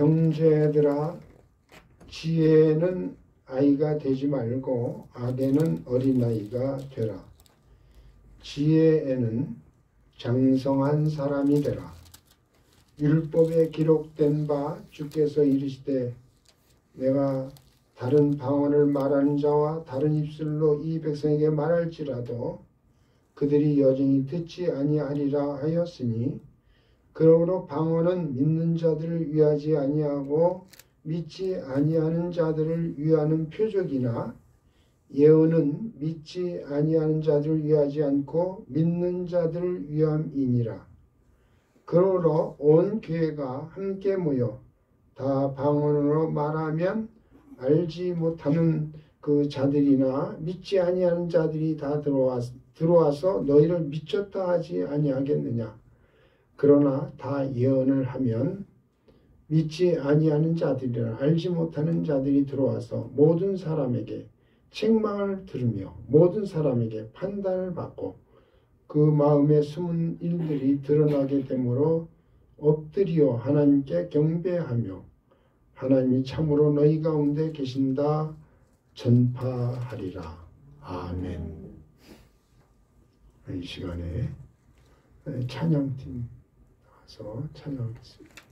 형제들아, 지혜에는 아이가 되지 말고 악에는 어린아이가 되라. 지혜에는 장성한 사람이 되라. 율법에 기록된 바 주께서 이르시되 내가 다른 방언을 말하는 자와 다른 입술로 이 백성에게 말할지라도 그들이 여전히 듣지 아니하리라 하였으니, 그러므로 방언은 믿는 자들을 위하지 아니하고 믿지 아니하는 자들을 위하는 표적이나 예언은 믿지 아니하는 자들을 위하지 않고 믿는 자들을 위함이니라. 그러므로 온 교회가 함께 모여 다 방언으로 말하면 알지 못하는 그 자들이나 믿지 아니하는 자들이 다 들어와서 너희를 미쳤다 하지 아니하겠느냐. 그러나 다 예언을 하면 믿지 아니하는 자들이나 알지 못하는 자들이 들어와서 모든 사람에게 책망을 들으며 모든 사람에게 판단을 받고 그 마음에 숨은 일들이 드러나게 되므로 엎드려 하나님께 경배하며 하나님이 참으로 너희 가운데 계신다 전파하리라. 아멘. 이 시간에 찬양팀 나와서 찬양하겠습니다.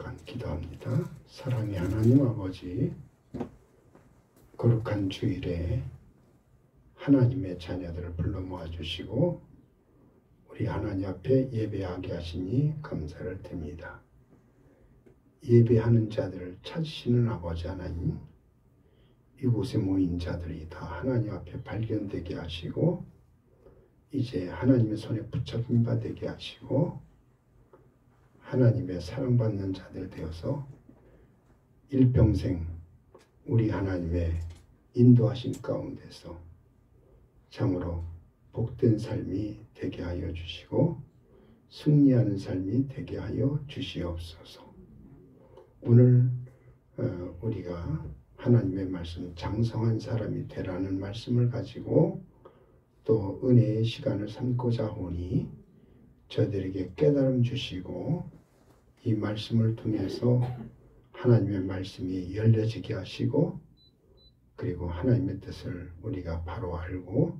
잠깐 기도합니다. 사랑의 하나님 아버지, 거룩한 주일에 하나님의 자녀들을 불러 모아주시고 우리 하나님 앞에 예배하게 하시니 감사를 드립니다. 예배하는 자들을 찾으시는 아버지 하나님, 이곳에 모인 자들이 다 하나님 앞에 발견되게 하시고 이제 하나님의 손에 붙잡힌 바 되게 하시고 하나님의 사랑받는 자들 되어서 일평생 우리 하나님의 인도하신 가운데서 참으로 복된 삶이 되게 하여 주시고 승리하는 삶이 되게 하여 주시옵소서. 오늘 우리가 하나님의 말씀, 장성한 사람이 되라는 말씀을 가지고 또 은혜의 시간을 삼고자 하오니 저들에게 깨달음 주시고 이 말씀을 통해서 하나님의 말씀이 열려지게 하시고 그리고 하나님의 뜻을 우리가 바로 알고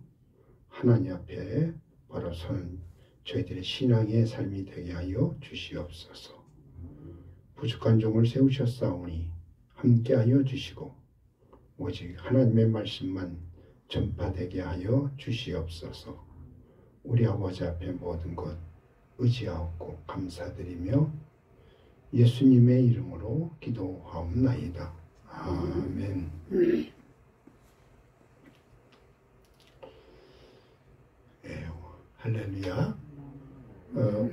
하나님 앞에 바로 서는 저희들의 신앙의 삶이 되게 하여 주시옵소서. 부족한 종을 세우셨사오니 함께하여 주시고 오직 하나님의 말씀만 전파되게 하여 주시옵소서. 우리 아버지 앞에 모든 것 의지하옵고 감사드리며 예수님의 이름으로 기도하옵나이다. 아멘. 할렐루야.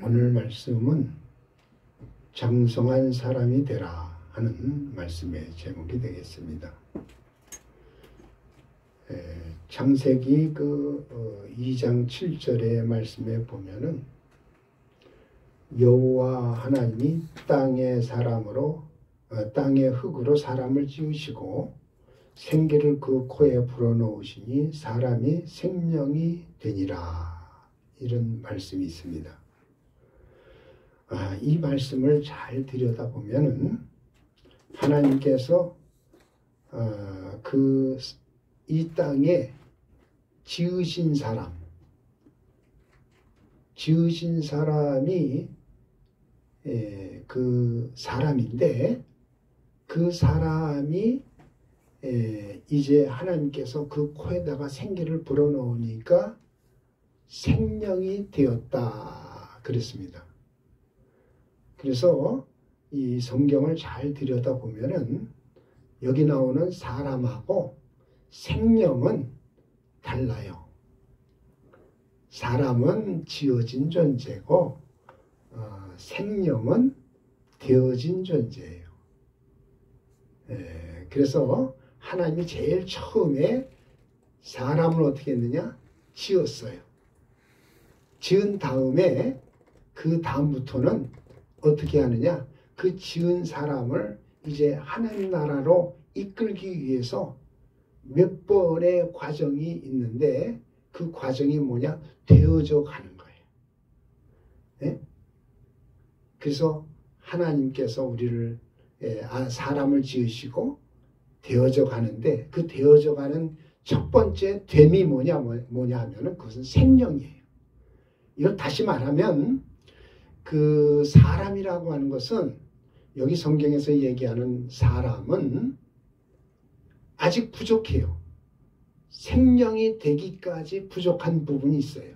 오늘 말씀은 장성한 사람이 되라 하는 말씀의 제목이 되겠습니다. 창세기 2장 7절의 말씀에 보면은 여호와 하나님이 땅의 흙으로 사람을 지으시고 생기를 그 코에 불어넣으시니 사람이 생명이 되니라, 이런 말씀이 있습니다. 이 말씀을 잘 들여다보면은 하나님께서 이 땅에 지으신 사람이 그 사람인데 그 사람이 이제 하나님께서 그 코에다가 생기를 불어넣으니까 생명이 되었다 그랬습니다. 그래서 이 성경을 잘 들여다보면은 여기 나오는 사람하고 생명은 달라요. 사람은 지어진 존재고 생명은 되어진 존재예요. 그래서 하나님이 제일 처음에 사람을 어떻게 했느냐? 지었어요. 지은 다음에 그 다음부터는 어떻게 하느냐? 그 지은 사람을 이제 하나님 나라로 이끌기 위해서 몇 번의 과정이 있는데 그 과정이 뭐냐? 되어져 가는 거예요. 네? 그래서 하나님께서 우리를 사람을 지으시고 되어져 가는데 그 되어져 가는 첫 번째 됨이 뭐냐 하면은 그것은 생명이에요. 이걸 다시 말하면 그 사람이라고 하는 것은 여기 성경에서 얘기하는 사람은 아직 부족해요. 생명이 되기까지 부족한 부분이 있어요.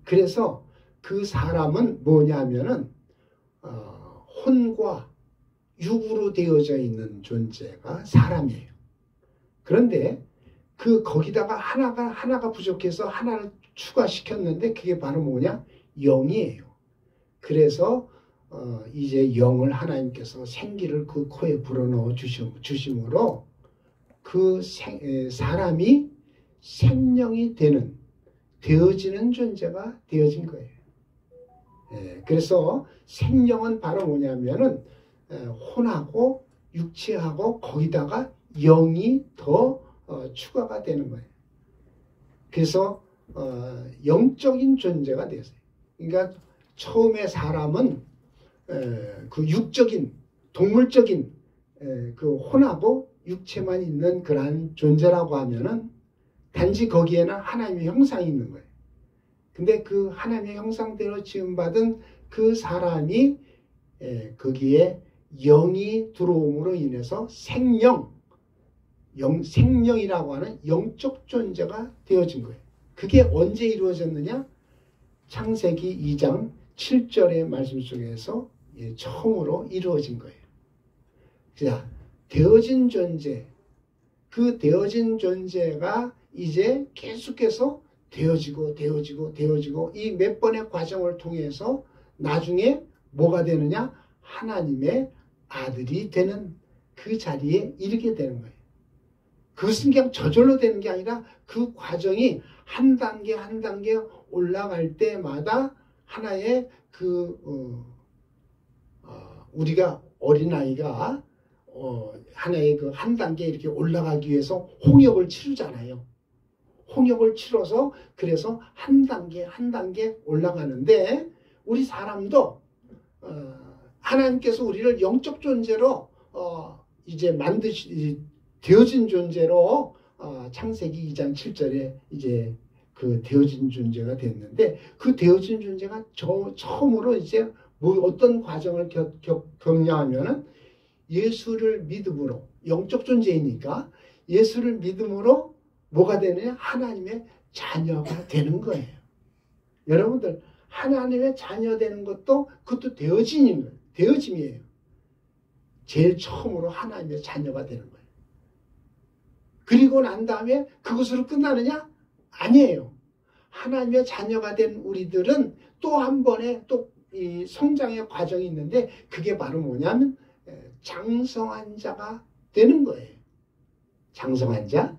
그래서 그 사람은 뭐냐면은 혼과 육으로 되어져 있는 존재가 사람이에요. 그런데 거기다가 하나가 부족해서 하나를 추가시켰는데 그게 바로 뭐냐? 영이에요. 그래서 이제 영을 하나님께서 생기를 그 코에 불어넣어 주심으로 그 사람이 생명이 되어지는 존재가 되어진 거예요. 그래서 생명은 바로 뭐냐면은 혼하고 육체하고 거기다가 영이 더 추가가 되는 거예요. 그래서 영적인 존재가 되었어요. 그러니까 처음에 사람은 그 육적인 동물적인 그 혼하고 육체만 있는 그러한 존재라고 하면은 단지 거기에는 하나님의 형상이 있는 거예요. 근데 그 하나님의 형상대로 지음받은 그 사람이 거기에 영이 들어옴으로 인해서 생명이라고 하는 영적 존재가 되어진 거예요. 그게 언제 이루어졌느냐? 창세기 2장 7절의 말씀 속에서 처음으로 이루어진 거예요. 자, 되어진 존재, 그 되어진 존재가 이제 계속해서 되어지고 이 몇 번의 과정을 통해서 나중에 뭐가 되느냐? 하나님의 아들이 되는 그 자리에 이르게 되는 거예요. 그것은 그냥 저절로 되는 게 아니라 그 과정이 한 단계 한 단계 올라갈 때마다 하나의 우리가 어린아이가 하나의 그 한 단계 이렇게 올라가기 위해서 홍역을 치르잖아요. 홍역을 치러서 그래서 한 단계 한 단계 올라가는데 우리 사람도 하나님께서 우리를 영적 존재로 이제 되어진 존재로 창세기 2장 7절에 이제 그 되어진 존재가 됐는데 그 되어진 존재가 처음으로 이제 어떤 과정을 경험하면은 예수를 믿음으로 영적 존재이니까 예수를 믿음으로 뭐가 되느냐? 하나님의 자녀가 되는 거예요. 여러분들 하나님의 자녀 되는 것도 그것도 되어짐이에요. 제일 처음으로 하나님의 자녀가 되는 거예요. 그리고 난 다음에 그것으로 끝나느냐? 아니에요. 하나님의 자녀가 된 우리들은 또 한 번의 또 이 성장의 과정이 있는데 그게 바로 뭐냐면 장성한 자가 되는 거예요. 장성한 자.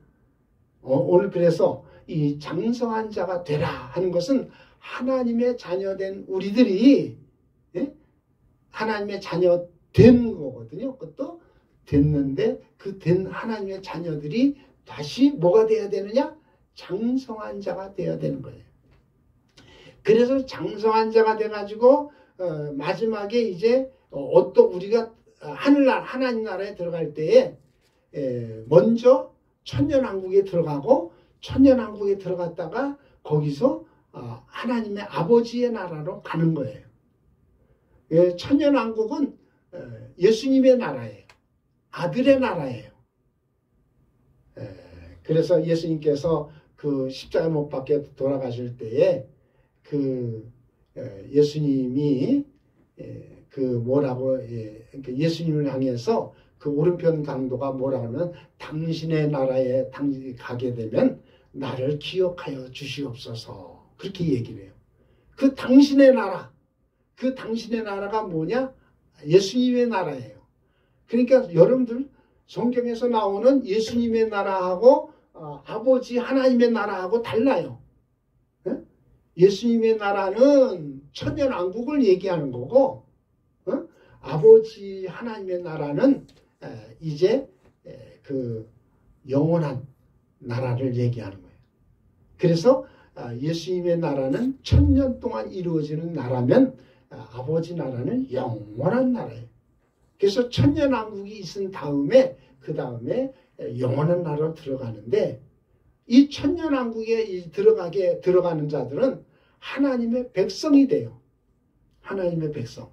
오늘 그래서 이 장성한 자가 되라 하는 것은 하나님의 자녀 된 우리들이 하나님의 자녀 된 거거든요. 그것도 됐는데 그 된 하나님의 자녀들이 다시 뭐가 돼야 되느냐? 장성한 자가 되어야 되는 거예요. 그래서 장성한 자가 돼가지고 마지막에 이제 우리가 하나님 나라에 들어갈 때에 먼저 천년왕국에 들어가고 천년왕국에 들어갔다가 거기서 하나님의 아버지의 나라로 가는 거예요. 천년왕국은 예수님의 나라예요. 아들의 나라예요. 그래서 예수님께서 그 십자가 못 박혀 돌아가실 때에 예수님이 예수님을 향해서 그 오른편 강도가 뭐라 하면 당신의 나라에 가게 되면 나를 기억하여 주시옵소서 그렇게 얘기를 해요. 그 당신의 나라가 뭐냐? 예수님의 나라예요. 그러니까 여러분들 성경에서 나오는 예수님의 나라하고 아버지 하나님의 나라하고 달라요. 예수님의 나라는 천년왕국을 얘기하는 거고 아버지 하나님의 나라는 이제 그 영원한 나라를 얘기하는 거예요. 그래서 예수님의 나라는 천년 동안 이루어지는 나라면 아버지 나라는 영원한 나라예요. 그래서 천년왕국이 있은 다음에 그 다음에 영원한 나라로 들어가는데 이 천년왕국에 들어가는 자들은 하나님의 백성이 돼요. 하나님의 백성.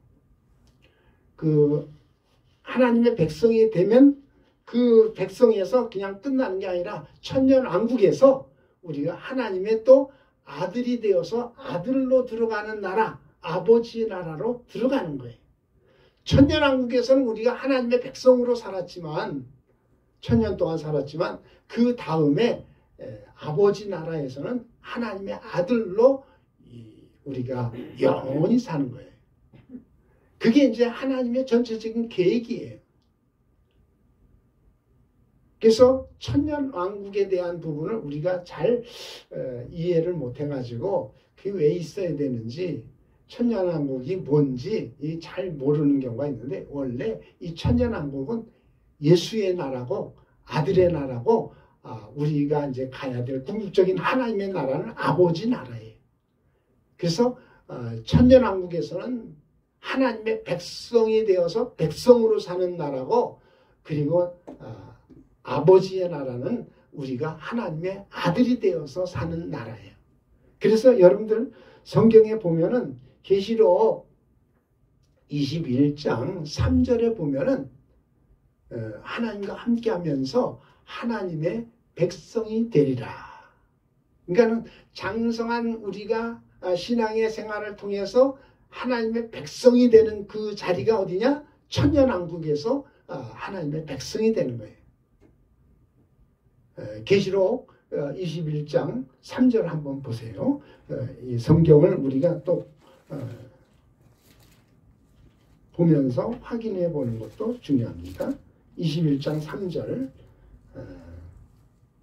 하나님의 백성이 되면 그 백성에서 그냥 끝나는 게 아니라 천년왕국에서 우리가 하나님의 또 아들이 되어서 아들로 들어가는 나라, 아버지의 나라로 들어가는 거예요. 천년왕국에서는 우리가 하나님의 백성으로 살았지만 천년 동안 살았지만 그 다음에 아버지 나라에서는 하나님의 아들로 우리가 영원히 사는 거예요. 그게 이제 하나님의 전체적인 계획이에요. 그래서 천년왕국에 대한 부분을 우리가 잘 이해를 못해가지고 그게 왜 있어야 되는지 천년왕국이 뭔지 잘 모르는 경우가 있는데 원래 이 천년왕국은 예수의 나라고 아들의 나라고 우리가 이제 가야 될 궁극적인 하나님의 나라는 아버지 나라예요. 그래서 천년왕국에서는 하나님의 백성이 되어서 백성으로 사는 나라고 그리고 아버지의 나라는 우리가 하나님의 아들이 되어서 사는 나라예요. 그래서 여러분들 성경에 보면은 계시록 21장 3절에 보면은 하나님과 함께하면서 하나님의 백성이 되리라. 그러니까는 장성한 우리가 신앙의 생활을 통해서 하나님의 백성이 되는 그 자리가 어디냐? 천년왕국에서 하나님의 백성이 되는 거예요. 계시록 21장 3절 한번 보세요. 이 성경을 우리가 또 보면서 확인해 보는 것도 중요합니다. 21장 3절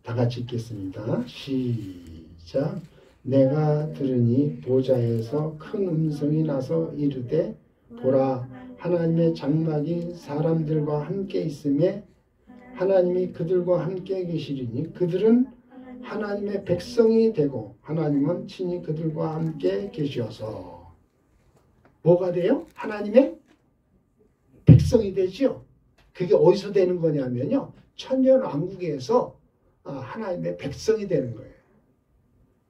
다 같이 읽겠습니다. 시작. 내가 들으니 보좌에서 큰 음성이 나서 이르되 보라, 하나님의 장막이 사람들과 함께 있음에 하나님이 그들과 함께 계시리니 그들은 하나님의 백성이 되고 하나님은 친히 그들과 함께 계셔서 뭐가 돼요? 하나님의 백성이 되지요. 그게 어디서 되는 거냐면요, 천년왕국에서 하나님의 백성이 되는 거예요.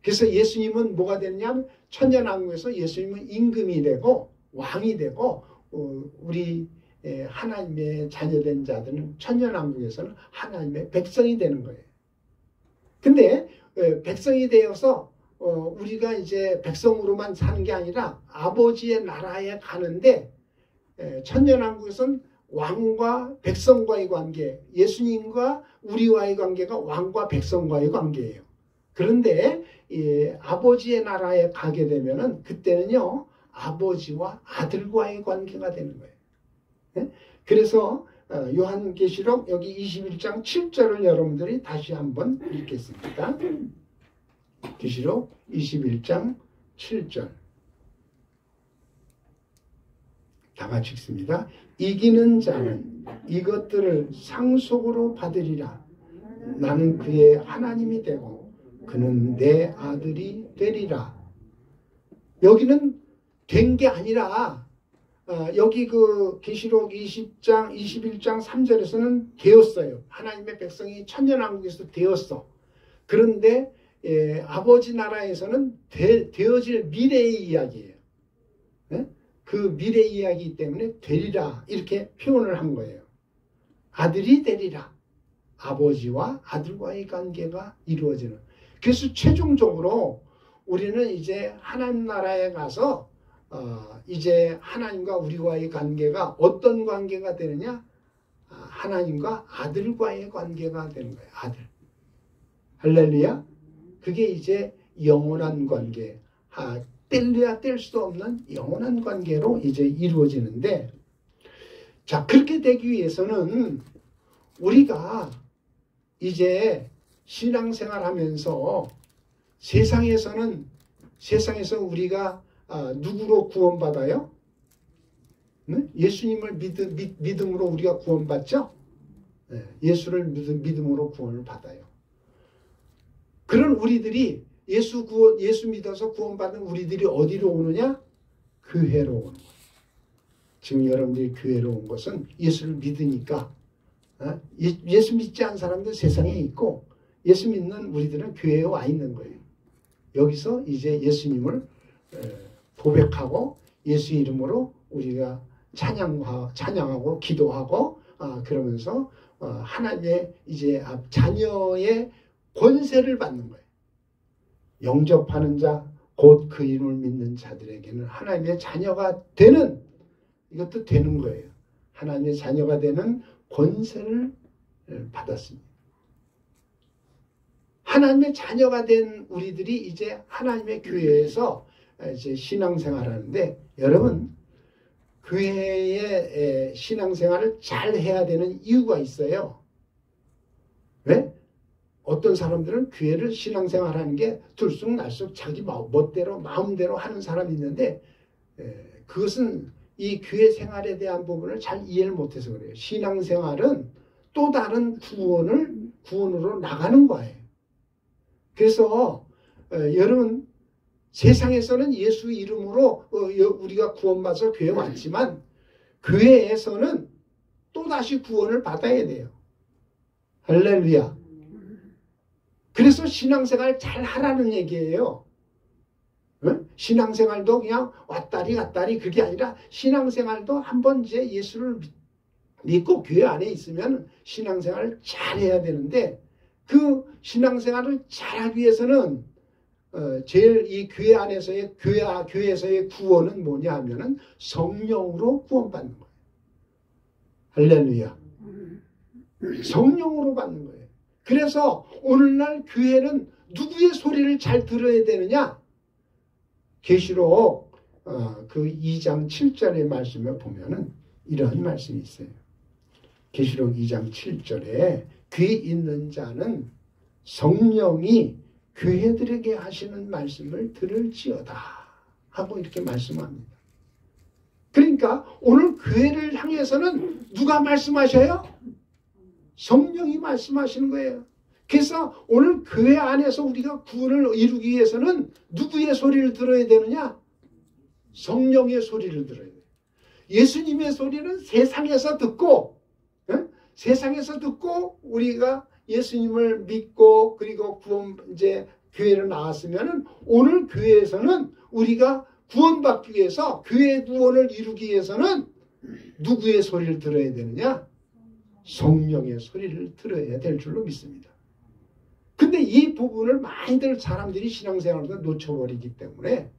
그래서 예수님은 뭐가 되느냐면 천년왕국에서 예수님은 임금이 되고 왕이 되고 우리 하나님의 자녀된 자들은 천년왕국에서는 하나님의 백성이 되는 거예요. 근데 백성이 되어서 우리가 이제 백성으로만 사는 게 아니라 아버지의 나라에 가는데 천년왕국에서는 왕과 백성과의 관계, 예수님과 우리와의 관계가 왕과 백성과의 관계예요. 그런데 아버지의 나라에 가게 되면은 그때는요, 아버지와 아들과의 관계가 되는 거예요. 네? 그래서 요한계시록 여기 21장 7절을 여러분들이 다시 한번 읽겠습니다. 계시록 21장 7절 다 같이 읽습니다. 이기는 자는 이것들을 상속으로 받으리라. 나는 그의 하나님이 되고 그는 내 아들이 되리라. 여기는 된 게 아니라 여기 그 계시록 20장 21장 3절에서는 되었어요. 하나님의 백성이 천년왕국에서 되었어. 그런데 아버지 나라에서는 되어질 미래의 이야기예요. 네? 그 미래 이야기 때문에 되리라 이렇게 표현을 한 거예요. 아들이 되리라. 아버지와 아들과의 관계가 이루어지는. 그래서 최종적으로 우리는 이제 하나님 나라에 가서 이제 하나님과 우리와의 관계가 어떤 관계가 되느냐? 하나님과 아들과의 관계가 되는 거예요. 아들. 할렐루야. 그게 이제 영원한 관계. 뗄래야 뗄 수 없는 영원한 관계로 이제 이루어지는데, 자, 그렇게 되기 위해서는 우리가 이제 신앙생활 하면서 세상에서 우리가 누구로 구원받아요? 네? 예수님을 믿음으로 우리가 구원받죠? 네, 예수를 믿음으로 구원을 받아요. 그런 우리들이 예수 믿어서 구원받은 우리들이 어디로 오느냐? 교회로 오는 거예요. 지금 여러분들이 교회로 온 것은 예수를 믿으니까, 예수 믿지 않은 사람들 세상에 있고 예수 믿는 우리들은 교회에 와 있는 거예요. 여기서 이제 예수님을 고백하고 예수 이름으로 우리가 찬양하고 기도하고 그러면서 하나님의 이제 자녀의 권세를 받는 거예요. 영접하는 자, 곧 그 이름을 믿는 자들에게는 하나님의 자녀가 되는, 이것도 되는 거예요. 하나님의 자녀가 되는 권세를 받았습니다. 하나님의 자녀가 된 우리들이 이제 하나님의 교회에서 이제 신앙생활을 하는데, 여러분, 교회의 신앙생활을 잘 해야 되는 이유가 있어요. 왜? 어떤 사람들은 교회를 신앙생활하는 게 들쑥날쑥 자기 멋대로 마음대로 하는 사람이 있는데, 그것은 이 교회 생활에 대한 부분을 잘 이해를 못해서 그래요. 신앙생활은 또 다른 구원으로 나가는 거예요. 그래서 여러분, 세상에서는 예수 이름으로 우리가 구원받아서 교회에 왔지만 교회에서는 또다시 구원을 받아야 돼요. 할렐루야. 그래서 신앙생활 잘 하라는 얘기예요. 신앙생활도 그냥 왔다리 갔다리 그게 아니라 신앙생활도 한번 이제 예수를 믿고 교회 안에 있으면 신앙생활을 잘해야 되는데 그 신앙생활을 잘하기 위해서는 제일 이 교회 안에서의 교회에서의 구원은 뭐냐 하면은 성령으로 구원받는 거예요. 할렐루야. 성령으로 받는 거예요. 그래서 오늘날 교회는 누구의 소리를 잘 들어야 되느냐? 계시록 그 2장 7절의 말씀을 보면은 이런 말씀이 있어요. 계시록 2장 7절에 귀 있는 자는 성령이 교회들에게 하시는 말씀을 들을지어다 하고 이렇게 말씀합니다. 그러니까 오늘 교회를 향해서는 누가 말씀하셔요? 성령이 말씀하시는 거예요. 그래서 오늘 교회 안에서 우리가 구원을 이루기 위해서는 누구의 소리를 들어야 되느냐? 성령의 소리를 들어야 돼요. 예수님의 소리는 세상에서 듣고 세상에서 듣고 우리가 예수님을 믿고 그리고 이제 교회를 나왔으면은 오늘 교회에서는 우리가 구원받기 위해서 교회 구원을 이루기 위해서는 누구의 소리를 들어야 되느냐? 성령의 소리를 들어야 될 줄로 믿습니다. 근데 이 부분을 많이들 사람들이 신앙생활에서 놓쳐버리기 때문에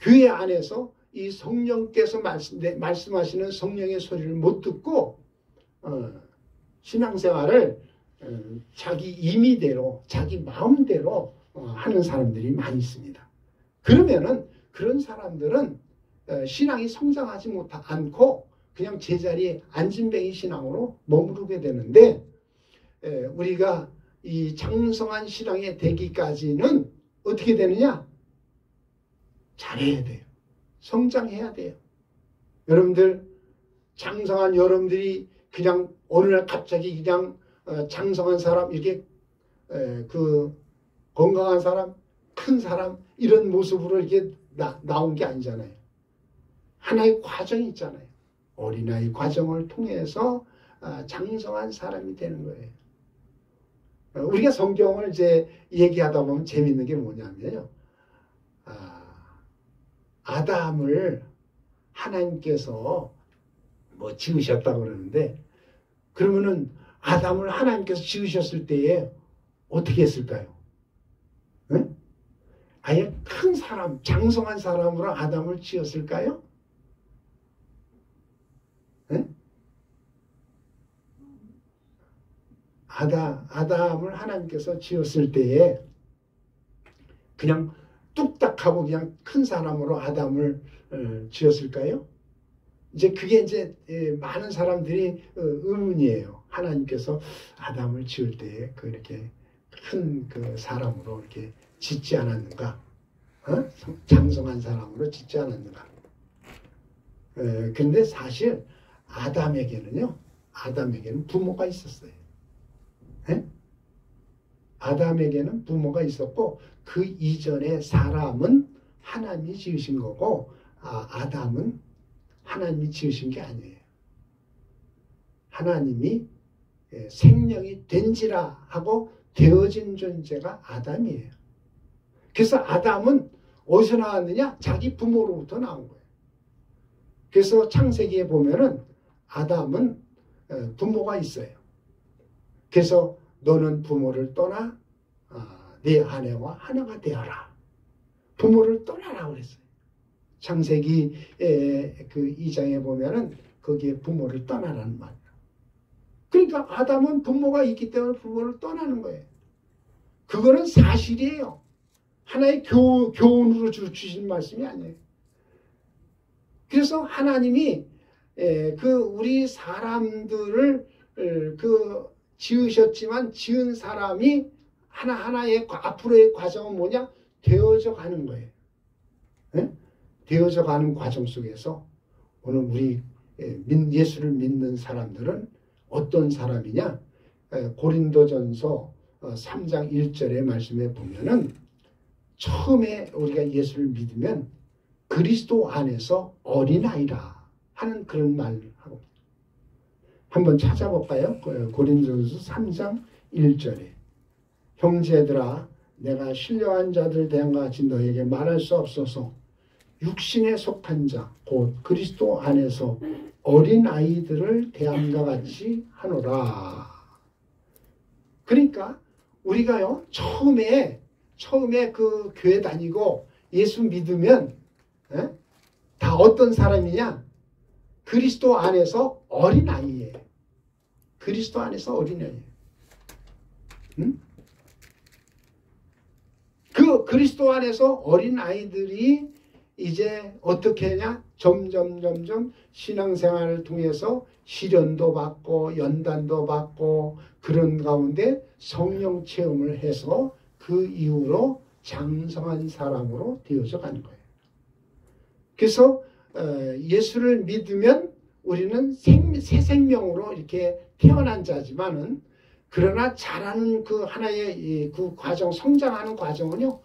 교회 안에서 이 성령께서 말씀하시는 성령의 소리를 못 듣고 신앙생활을 자기 임의대로 자기 마음대로 하는 사람들이 많이 있습니다. 그러면은 그런 사람들은 신앙이 성장하지 않고 그냥 제자리에 앉은뱅이 신앙으로 머무르게 되는데 우리가 이 장성한 신앙에 되기까지는 어떻게 되느냐? 잘해야 돼요. 성장해야 돼요. 여러분들 장성한 여러분들이 그냥 어느 날 갑자기 그냥 장성한 사람 이렇게 그 건강한 사람 큰 사람 이런 모습으로 이렇게 나온 게 아니잖아요. 하나의 과정이 있잖아요. 어린아이 과정을 통해서 장성한 사람이 되는 거예요. 우리가 성경을 이제 얘기하다 보면 재밌는 게 뭐냐면요. 아담을 하나님께서 뭐 지으셨다고 그러는데 그러면은 아담을 하나님께서 지으셨을 때에 어떻게 했을까요? 네? 아예 큰 사람, 장성한 사람으로 아담을 지었을까요? 네? 아담을 하나님께서 지었을 때에 그냥 뚝딱하고 그냥 큰 사람으로 아담을 지었을까요? 이제 그게 이제 많은 사람들이 의문이에요. 하나님께서 아담을 지을 때에 그렇게 큰 그 사람으로 이렇게 짓지 않았는가? 장성한 사람으로 짓지 않았는가? 근데 사실 아담에게는 부모가 있었어요. 아담에게는 부모가 있었고 그 이전에 사람은 하나님이 지으신 거고 아담은 하나님이 지으신 게 아니에요. 하나님이 생명이 된지라 하고 되어진 존재가 아담이에요. 그래서 아담은 어디서 나왔느냐? 자기 부모로부터 나온 거예요. 그래서 창세기에 보면은 아담은 부모가 있어요. 그래서 너는 부모를 떠나 네 아내와 하나가 되어라. 부모를 떠나라 그랬어요. 창세기 그 2장에 보면은 거기에 부모를 떠나라는 말이에요. 그러니까 아담은 부모가 있기 때문에 부모를 떠나는 거예요. 그거는 사실이에요. 하나의 교훈으로 주신 말씀이 아니에요. 그래서 하나님이 그 우리 사람들을 그 지으셨지만 지은 사람이 하나하나의 앞으로의 과정은 뭐냐? 되어져 가는 거예요. 되어져 가는 과정 속에서 오늘 우리 예수를 믿는 사람들은 어떤 사람이냐? 고린도전서 3장 1절의 말씀에 보면은 처음에 우리가 예수를 믿으면 그리스도 안에서 어린아이라 하는 그런 말을 하고 한번 찾아볼까요? 고린도전서 3장 1절에 형제들아 내가 신령한 자들 대한 같이 너에게 말할 수 없어서 육신에 속한 자 곧 그리스도 안에서 어린 아이들을 대함과 같이 하노라. 그러니까 우리가요 처음에 그 교회 다니고 예수 믿으면 다 어떤 사람이냐? 그리스도 안에서 어린 아이예요. 그리스도 안에서 어린 아이예요. 응? 그 그리스도 안에서 어린 아이들이 이제 어떻게 하냐? 점점 신앙생활을 통해서 시련도 받고 연단도 받고 그런 가운데 성령 체험을 해서 그 이후로 장성한 사람으로 되어져 가는 거예요. 그래서 예수를 믿으면 우리는 새 생명으로 이렇게 태어난 자지만은 그러나 자라는 그 하나의 그 과정, 성장하는 과정은요,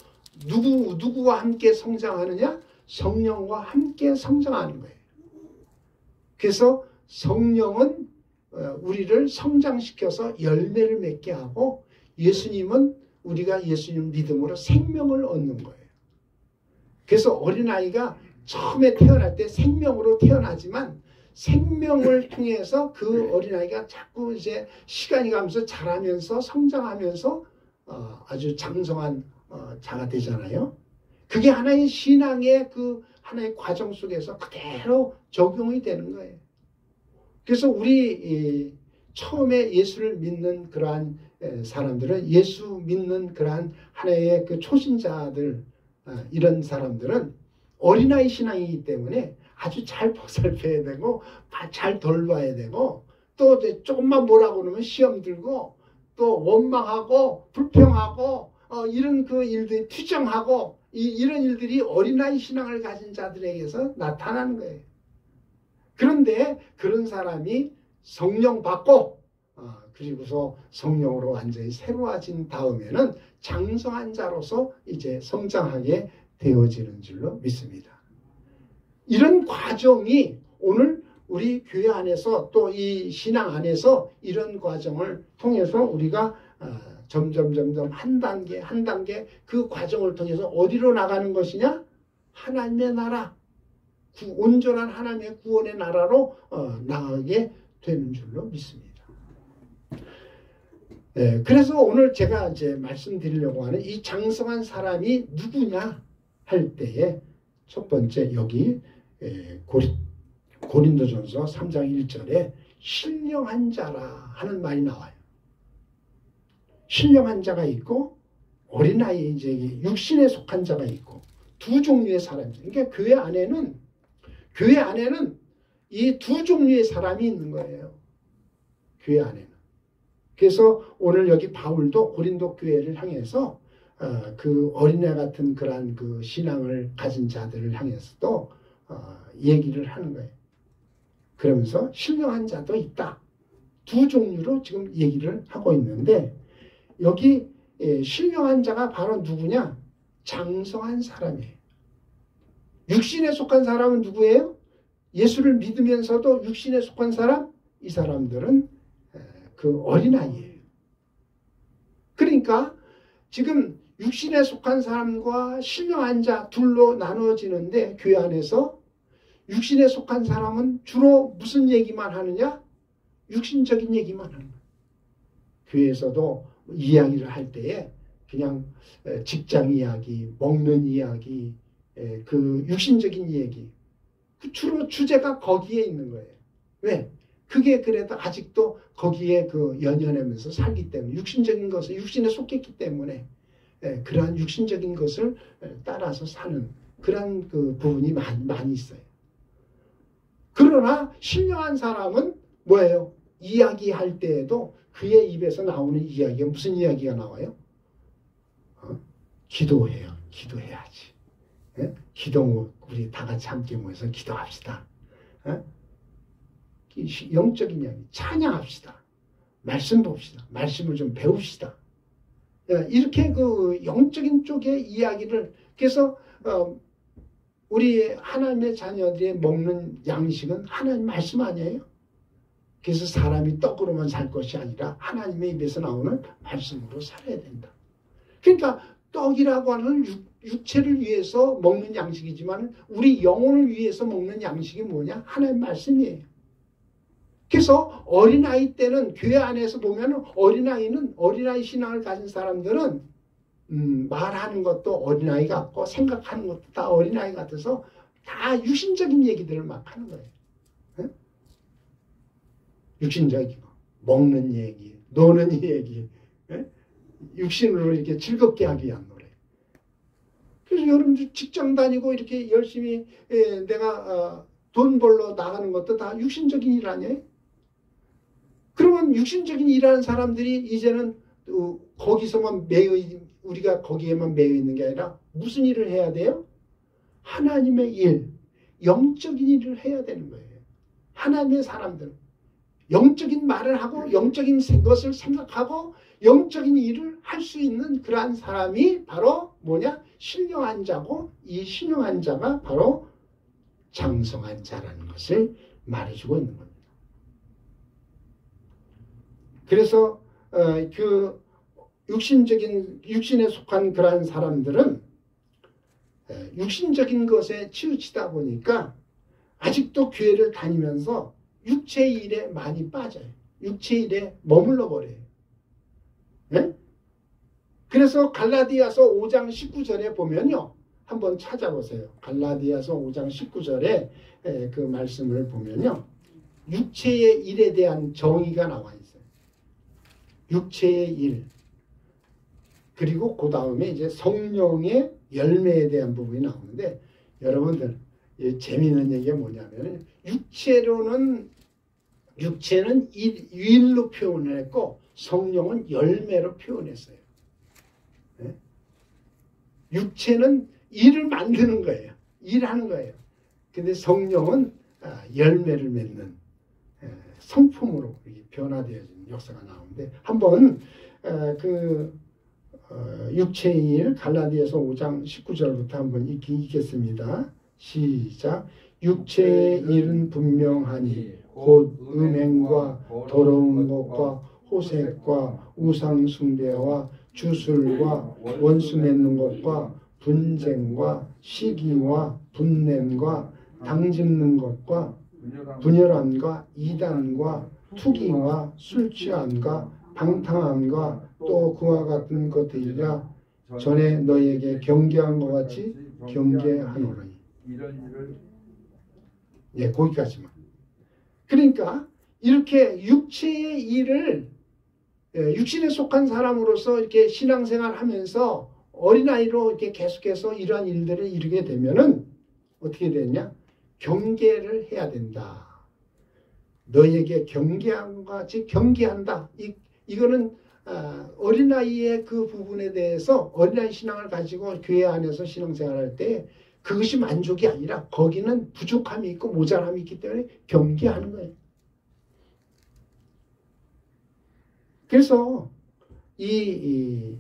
누구와 함께 성장하느냐? 성령과 함께 성장하는 거예요. 그래서 성령은 우리를 성장시켜서 열매를 맺게 하고 예수님은 우리가 예수님 믿음으로 생명을 얻는 거예요. 그래서 어린아이가 처음에 태어날 때 생명으로 태어나지만 생명을 통해서 그 어린아이가 자꾸 이제 시간이 가면서 자라면서 성장하면서 아주 장성한 자가 되잖아요. 그게 하나의 신앙의 그 하나의 과정 속에서 그대로 적용이 되는 거예요. 그래서 우리 처음에 예수를 믿는 그러한 사람들은 예수 믿는 그러한 하나의 그 초신자들 이런 사람들은 어린아이 신앙이기 때문에 아주 잘 보살펴야 되고 잘 돌봐야 되고 또 조금만 뭐라고 그러면 시험 들고 또 원망하고 불평하고 이런 그 일들이 투정하고 이런 일들이 어린아이 신앙을 가진 자들에게서 나타나는 거예요. 그런데 그런 사람이 성령 받고 그리고서 성령으로 완전히 새로워진 다음에는 장성한 자로서 이제 성장하게 되어지는 줄로 믿습니다. 이런 과정이 오늘 우리 교회 안에서 또 이 신앙 안에서 이런 과정을 통해서 우리가 점점 한 단계 그 과정을 통해서 어디로 나가는 것이냐? 하나님의 나라, 온전한 하나님의 구원의 나라로 나가게 되는 줄로 믿습니다. 그래서 오늘 제가 이제 말씀드리려고 하는 이 장성한 사람이 누구냐 할 때에 첫 번째 여기 고린도전서 3장 1절에 신령한 자라 하는 말이 나와요. 신령한 자가 있고 어린아이 이제 육신에 속한 자가 있고 두 종류의 사람이 있어요. 그러니까 교회 안에는 이 두 종류의 사람이 있는 거예요. 교회 안에는. 그래서 오늘 여기 바울도 고린도 교회를 향해서 그 어린애 같은 그러한 그 신앙을 가진 자들을 향해서도 얘기를 하는 거예요. 그러면서 신령한 자도 있다. 두 종류로 지금 얘기를 하고 있는데 여기 신령한 자가 바로 누구냐? 장성한 사람이에요. 육신에 속한 사람은 누구예요? 예수를 믿으면서도 육신에 속한 사람? 이 사람들은 그 어린아이예요. 그러니까 지금 육신에 속한 사람과 신령한 자 둘로 나눠지는데 교회 안에서 육신에 속한 사람은 주로 무슨 얘기만 하느냐? 육신적인 얘기만 하는 거예요. 교회에서도 이야기를 할 때에 그냥 직장 이야기, 먹는 이야기, 그 육신적인 얘기 주로 주제가 거기에 있는 거예요. 왜? 그게 그래도 아직도 거기에 그 연연하면서 살기 때문에 육신적인 것을 육신에 속했기 때문에 그러한 육신적인 것을 따라서 사는 그런 그 부분이 많이 있어요. 그러나 신령한 사람은 뭐예요? 이야기할 때에도 그의 입에서 나오는 이야기가 무슨 이야기가 나와요? 기도해요. 기도해야지. 기도 우리 다 같이 함께 모여서 기도합시다. 영적인 이야기 찬양합시다. 말씀 봅시다. 말씀을 좀 배웁시다. 이렇게 그 영적인 쪽의 이야기를 그래서 우리 하나님의 자녀들이 먹는 양식은 하나님 말씀 아니에요? 그래서 사람이 떡으로만 살 것이 아니라 하나님의 입에서 나오는 말씀으로 살아야 된다. 그러니까 떡이라고 하는 육체를 위해서 먹는 양식이지만 우리 영혼을 위해서 먹는 양식이 뭐냐? 하나님 말씀이에요. 그래서 어린아이 때는 교회 안에서 보면 어린아이 신앙을 가진 사람들은 말하는 것도 어린아이 같고 생각하는 것도 다 어린아이 같아서 다 육신적인 얘기들을 막 하는 거예요. 응? 육신적이고 먹는 얘기, 노는 얘기, 응? 육신으로 이렇게 즐겁게 하기 위한 노래. 그래서 여러분들 직장 다니고 이렇게 열심히 내가 돈 벌러 나가는 것도 다 육신적인 일 아니에요? 그러면 육신적인 일하는 사람들이 이제는 거기서만 우리가 거기에만 매여 있는 게 아니라 무슨 일을 해야 돼요? 하나님의 일, 영적인 일을 해야 되는 거예요. 하나님의 사람들. 영적인 말을 하고 영적인 것을 생각하고 영적인 일을 할 수 있는 그러한 사람이 바로 뭐냐? 신령한 자고 이 신령한 자가 바로 장성한 자라는 것을 말해주고 있는 겁니다. 그래서 그 육신에 속한 그러한 사람들은 육신적인 것에 치우치다 보니까 아직도 교회를 다니면서 육체의 일에 많이 빠져요. 육체의 일에 머물러 버려요. 네? 그래서 갈라디아서 5장 19절에 보면요. 한번 찾아보세요. 갈라디아서 5장 19절에 그 말씀을 보면요. 육체의 일에 대한 정의가 나와 있어요. 육체의 일. 그리고 그 다음에 이제 성령의 열매에 대한 부분이 나오는데 여러분들 재미있는 얘기가 뭐냐면 육체는 일로 표현을 했고 성령은 열매로 표현했어요. 네? 육체는 일을 만드는 거예요. 일하는 거예요. 근데 성령은 열매를 맺는 성품으로 변화되어지는 역사가 나오는데 한번 육체의 일 갈라디아서 5장 19절부터 한번 읽겠습니다. 시작. 육체의 일은 분명하니 곧 음행과 더러운 것과 호색과 우상숭배와 주술과 원수 맺는 것과 분쟁과 시기와 분냄과 당짓는 것과 분열함과 이단과 투기와 술취함과 방탕함과 또 그와 같은 것들이라 전에 너희에게 경계한 것 같이 경계하노니. 예, 거기까지만. 그러니까 이렇게 육체의 일을 육신에 속한 사람으로서 이렇게 신앙생활 하면서 어린아이로 이렇게 계속해서 이러한 일들을 이루게 되면은 어떻게 되냐? 경계를 해야 된다. 너희에게 경계한 것 같이 경계한다. 이거는 어린아이의 그 부분에 대해서 어린아이 신앙을 가지고 교회 안에서 신앙생활할 때 그것이 만족이 아니라 거기는 부족함이 있고 모자람이 있기 때문에 경계하는 거예요. 그래서 이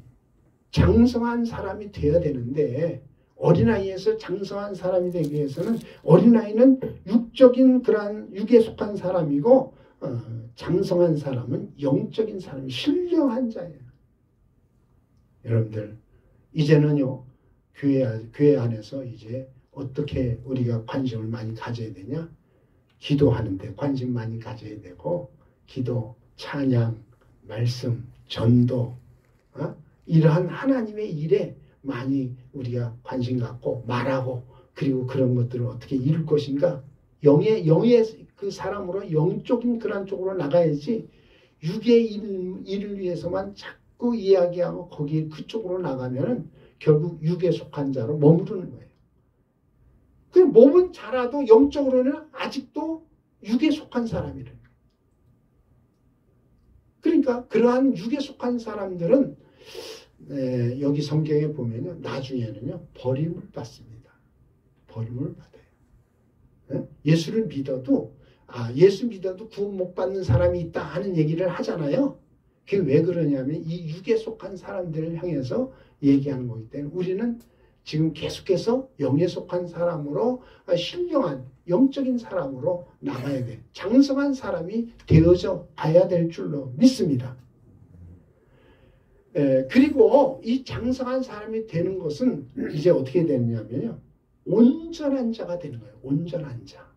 장성한 사람이 되어야 되는데 어린아이에서 장성한 사람이 되기 위해서는 어린아이는 육적인 그러한 육에 속한 사람이고 장성한 사람은 영적인 사람이 신령한 자예요. 여러분들 이제는요 교회 안에서 이제 어떻게 우리가 관심을 많이 가져야 되냐? 기도하는데 관심 많이 가져야 되고 기도, 찬양, 말씀, 전도 이러한 하나님의 일에 많이 우리가 관심 갖고 말하고 그리고 그런 것들을 어떻게 이룰 것인가? 영의 그 사람으로 영적인 그런 쪽으로 나가야지 육의 일을 위해서만 자꾸 이야기하고 거기 그쪽으로 나가면은 결국 육에 속한 자로 머무르는 거예요. 그 몸은 자라도 영적으로는 아직도 육에 속한 사람이래요. 그러니까 그러한 육에 속한 사람들은 여기 성경에 보면요 나중에는요 버림을 받습니다. 버림을 받아요. 예수를 믿어도 예수 믿어도 구원 못 받는 사람이 있다 하는 얘기를 하잖아요. 그게 왜 그러냐면 이 육에 속한 사람들을 향해서 얘기하는 거기 때문에 우리는 지금 계속해서 영에 속한 사람으로 신령한 영적인 사람으로 나가야 돼. 장성한 사람이 되어져 가야 될 줄로 믿습니다. 그리고 이 장성한 사람이 되는 것은 이제 어떻게 되느냐면요. 온전한 자가 되는 거예요. 온전한 자.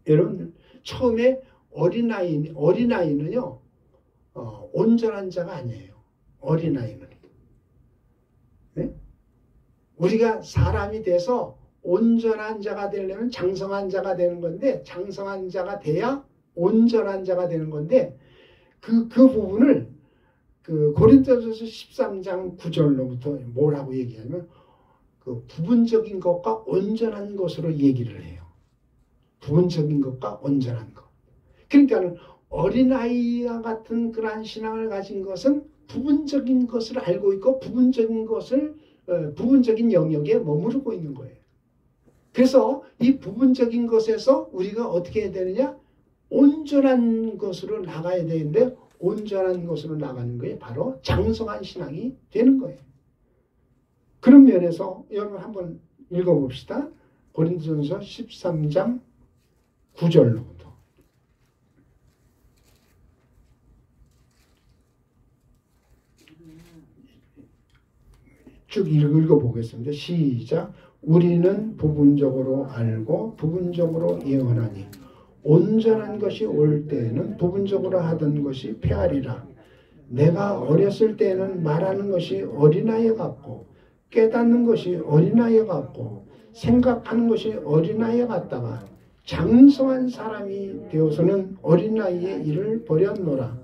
여러분 처음에 어린아이는요. 온전한 자가 아니에요. 어린아이는. 네? 우리가 사람이 돼서 온전한 자가 되려면 장성한 자가 되는 건데 장성한 자가 돼야 온전한 자가 되는 건데 그 부분을 그 고린도전서 13장 9절로부터 뭐라고 얘기하냐면 그 부분적인 것과 온전한 것으로 얘기를 해요. 부분적인 것과 온전한 것. 그러니까 어린아이와 같은 그러한 신앙을 가진 것은 부분적인 것을 알고 있고 부분적인 영역에 머무르고 있는 거예요. 그래서 이 부분적인 것에서 우리가 어떻게 해야 되느냐? 온전한 것으로 나가야 되는데 온전한 것으로 나가는 것이 바로 장성한 신앙이 되는 거예요. 그런 면에서 여러분 한번 읽어봅시다. 고린도전서 13장 9절로부터. 쭉 읽어보겠습니다. 시작. 우리는 부분적으로 알고 부분적으로 예언하니 온전한 것이 올 때에는 부분적으로 하던 것이 폐하리라. 내가 어렸을 때에는 말하는 것이 어린아이 같고 깨닫는 것이 어린아이 같고 생각하는 것이 어린아이 같다가 장성한 사람이 되어서는 어린아이의 일을 버렸노라.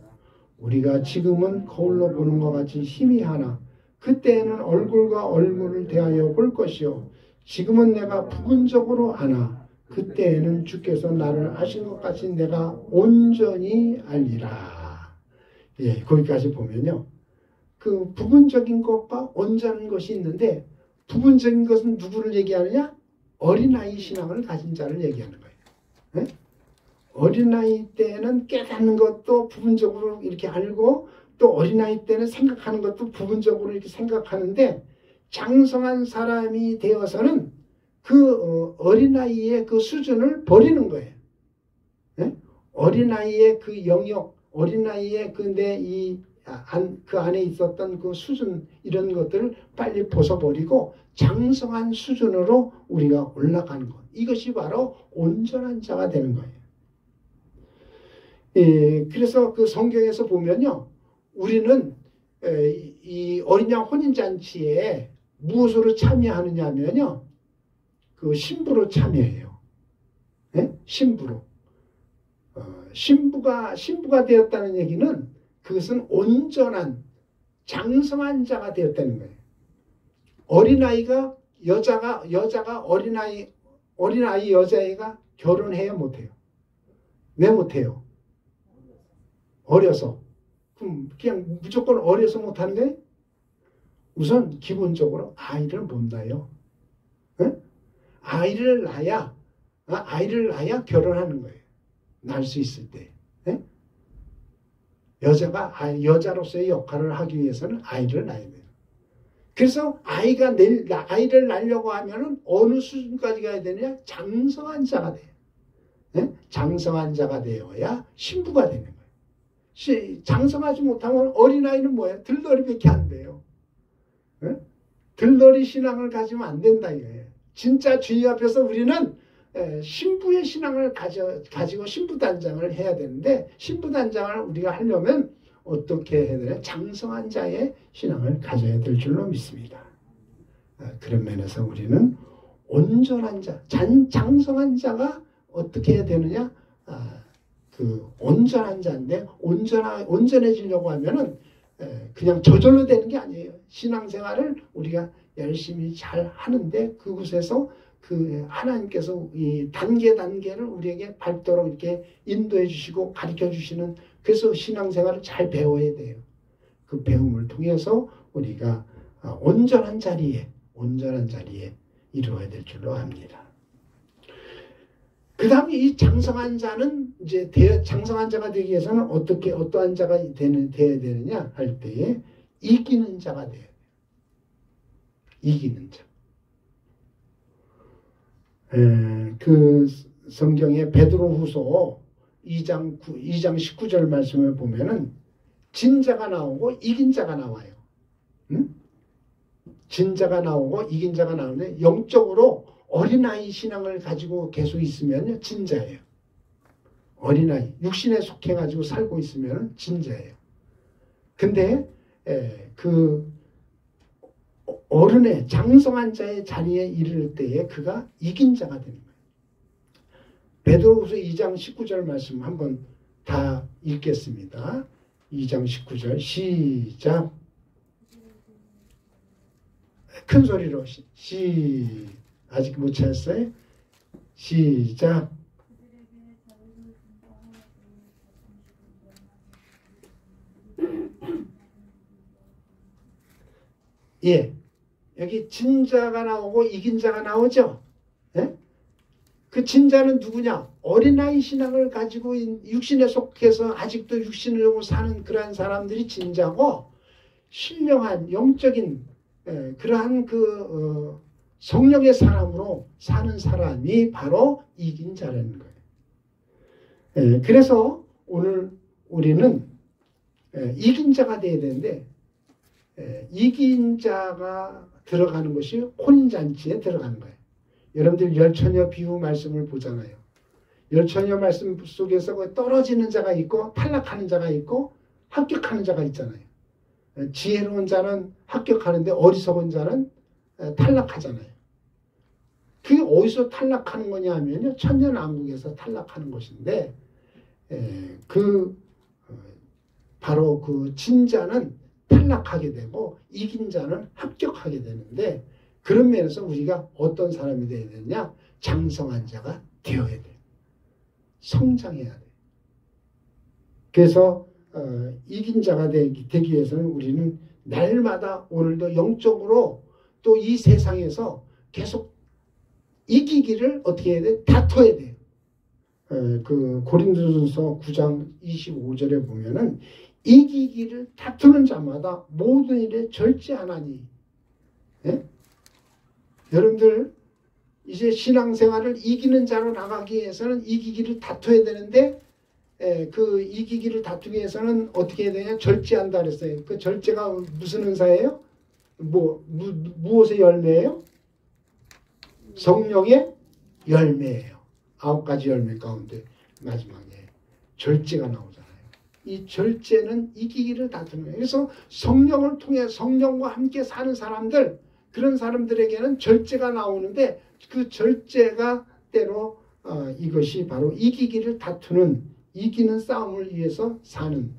우리가 지금은 거울로 보는 것 같이 희미하나 그때에는 얼굴과 얼굴을 대하여 볼 것이요 지금은 내가 부분적으로 아나 그때에는 주께서 나를 아신 것 같이 내가 온전히 알리라. 예, 거기까지 보면요. 그 부분적인 것과 온전한 것이 있는데 부분적인 것은 누구를 얘기하느냐? 어린아이 신앙을 가진 자를 얘기하는 거예요. 네? 어린아이 때는 깨닫는 것도 부분적으로 이렇게 알고 또 어린아이 때는 생각하는 것도 부분적으로 이렇게 생각하는데 장성한 사람이 되어서는 그 어린아이의 그 수준을 버리는 거예요. 네? 어린아이의 그 영역, 어린아이의 그 안에 있었던 그 수준 이런 것들을 빨리 벗어버리고 장성한 수준으로 우리가 올라가는 것. 이것이 바로 온전한 자가 되는 거예요. 예, 그래서 그 성경에서 보면요. 우리는 이 어린 양 혼인잔치에 무엇으로 참여하느냐 하면요. 그 신부로 참여해요. 네? 신부로. 신부가 되었다는 얘기는 그것은 온전한 장성한 자가 되었다는 거예요. 어린아이가 여자가 어린아이 여자애가 결혼해야 못해요. 왜 못해요? 어려서. 그럼 그냥 무조건 어려서 못하는데 우선 기본적으로 아이를 못 낳아요. 네? 아이를 낳아야 결혼하는 거예요. 낳을 수 있을 때. 네? 여자로서의 역할을 하기 위해서는 아이를 낳아야 돼요. 그래서 아이를 낳으려고 하면은 어느 수준까지 가야 되느냐? 장성한 자가 돼요. 네? 장성한 자가 되어야 신부가 되는 거예요. 장성하지 못하면 어린아이는 뭐예요? 들러리밖에 안 돼요. 네? 들러리 신앙을 가지면 안 된다 이거예요. 진짜 주님 앞에서 우리는 신부의 신앙을 가지고 신부단장을 해야 되는데 신부단장을 우리가 하려면 어떻게 해야 되냐? 장성한 자의 신앙을 가져야 될 줄로 믿습니다. 그런 면에서 우리는 온전한 자, 장성한 자가 어떻게 해야 되느냐? 그 온전한 자인데 온전해지려고 하면은 그냥 저절로 되는 게 아니에요. 신앙생활을 우리가 열심히 잘 하는데 그곳에서 그 하나님께서 이 단계를 우리에게 밟도록 이렇게 인도해 주시고 가르쳐 주시는 그래서 신앙생활을 잘 배워야 돼요. 그 배움을 통해서 우리가 온전한 자리에 이루어야 될 줄로 압니다. 그 다음에 이 장성한 자는 이제 장성한 자가 되기 위해서는 어떠한 자가 되어야 되느냐 할 때에 이기는 자가 돼야 돼요. 이기는 자. 그 성경의 베드로후서 2장 19절 말씀을 보면은 진 자가 나오고 이긴 자가 나와요. 응? 진 자가 나오고 이긴 자가 나오는데 영적으로 어린아이 신앙을 가지고 계속 있으면 진자예요. 어린아이, 육신에 속해가지고 살고 있으면 진자예요. 근데 그 어른의 장성한 자의 자리에 이를 때에 그가 이긴 자가 되는 거예요. 베드로후서 2장 19절 말씀 한번 다 읽겠습니다. 2장 19절 시작. 큰 소리로 아직 못 찾았어요? 시작. 예, 여기 진자가 나오고 이긴 자가 나오죠. 예? 그 진자는 누구냐? 어린아이 신앙을 가지고 육신에 속해서 아직도 육신으로 사는 그러한 사람들이 진자고, 신령한 영적인 그러한 성령의 사람으로 사는 사람이 바로 이긴 자라는 거예요. 그래서 오늘 우리는 이긴 자가 돼야 되는데, 이긴 자가 들어가는 것이 혼인잔치에 들어가는 거예요. 여러분들 열처녀 비유 말씀을 보잖아요. 열처녀 말씀 속에서 떨어지는 자가 있고 탈락하는 자가 있고 합격하는 자가 있잖아요. 지혜로운 자는 합격하는데 어리석은 자는 탈락하잖아요. 그게 어디서 탈락하는 거냐 하면요, 천년왕국에서 탈락하는 것인데, 바로 그 진자는 탈락하게 되고 이긴 자는 합격하게 되는데, 그런 면에서 우리가 어떤 사람이 되어야 되느냐? 장성한 자가 되어야 돼요. 성장해야 돼요. 그래서 이긴 자가 되기 위해서는 우리는 날마다 오늘도 영적으로 또 이 세상에서 계속 이기기를 어떻게 해야 돼? 다퉈야 돼요. 그 고린도전서 9장 25절에 보면은 이기기를 다투는 자마다 모든 일에 절제하나니. 예? 여러분들 이제 신앙생활을 이기는 자로 나가기 위해서는 이기기를 다투어야 되는데, 그 이기기를 다투기 위해서는 어떻게 해야 되냐? 절제한다 그랬어요. 그 절제가 무슨 은사예요? 무엇의 열매예요? 성령의 열매예요. 9가지 열매 가운데 마지막에 절제가 나오잖아요. 이 절제는 이기기를 다투는 거예요. 그래서 성령을 통해 성령과 함께 사는 사람들, 그런 사람들에게는 절제가 나오는데, 그 절제가 때로 이것이 바로 이기기를 다투는, 이기는 싸움을 위해서 사는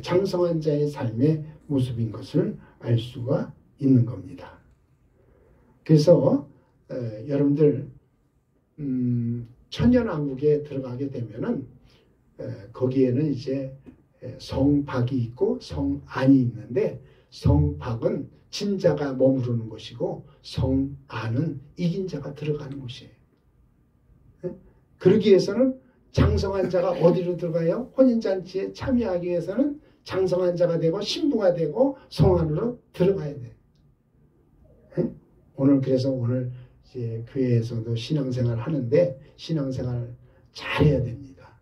장성한 자의 삶의 모습인 것을 알 수가 있는 겁니다. 그래서 여러분들 천년왕국에 들어가게 되면은 거기에는 이제 성박이 있고 성안이 있는데, 성박은 진자가 머무르는 것이고 성안은 이긴 자가 들어가는 곳이에요. 그러기 위해서는 장성한 자가 어디로 들어가요? 혼인잔치에 참여하기 위해서는 장성한 자가 되고 신부가 되고 성안으로 들어가야 돼요. 그래서 오늘 이제 교회에서도 신앙생활 하는데 신앙생활을 잘해야 됩니다.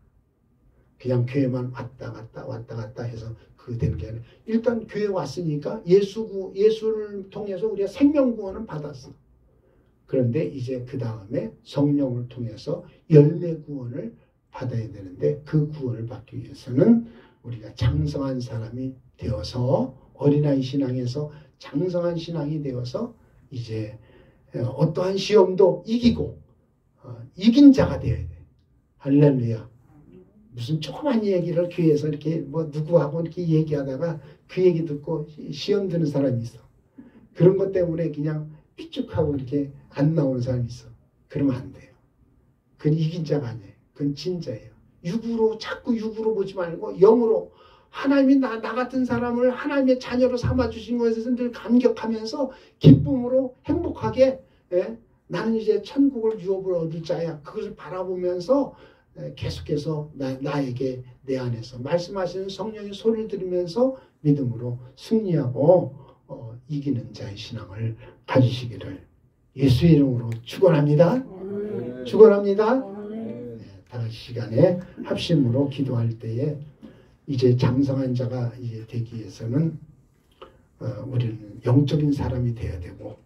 그냥 교회만 왔다 갔다 해서 그게 되는 게 아니라, 일단 교회 왔으니까 예수를 통해서 우리가 생명구원을 받았어. 그런데 이제 그 다음에 성령을 통해서 열매구원을 받아야 되는데, 그 구원을 받기 위해서는 우리가 장성한 사람이 되어서, 어린아이 신앙에서 장성한 신앙이 되어서 이제 어떠한 시험도 이기고 이긴 자가 되어야 돼. 할렐루야. 무슨 조그만 얘기를 교회에서 이렇게 누구하고 이렇게 얘기하다가 그 얘기 듣고 시험 드는 사람이 있어. 그런 것 때문에 그냥 삐죽하고 이렇게 안 나오는 사람이 있어. 그러면 안 돼요. 그건 이긴 자가 아니에요. 그건 진자예요. 자꾸 육으로 보지 말고 영으로, 하나님이 나 같은 사람을 하나님의 자녀로 삼아주신 것에 늘 감격하면서 기쁨으로 행복하게, 나는 이제 천국을 유업을 얻을 자야. 그것을 바라보면서 계속해서 나에게 내 안에서 말씀하시는 성령의 소리를 들으면서 믿음으로 승리하고 이기는 자의 신앙을 가지시기를 예수의 이름으로 축원합니다. 축원합니다. 다 같이 시간에 합심으로 기도할 때에 이제 장성한 자가 이제 되기 위해서는 우리는 영적인 사람이 되어야 되고,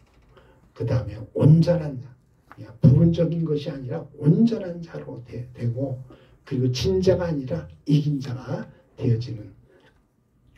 그 다음에 온전한 자, 부분적인 것이 아니라 온전한 자로 되고, 그리고 진 자가 아니라 이긴 자가 되어지는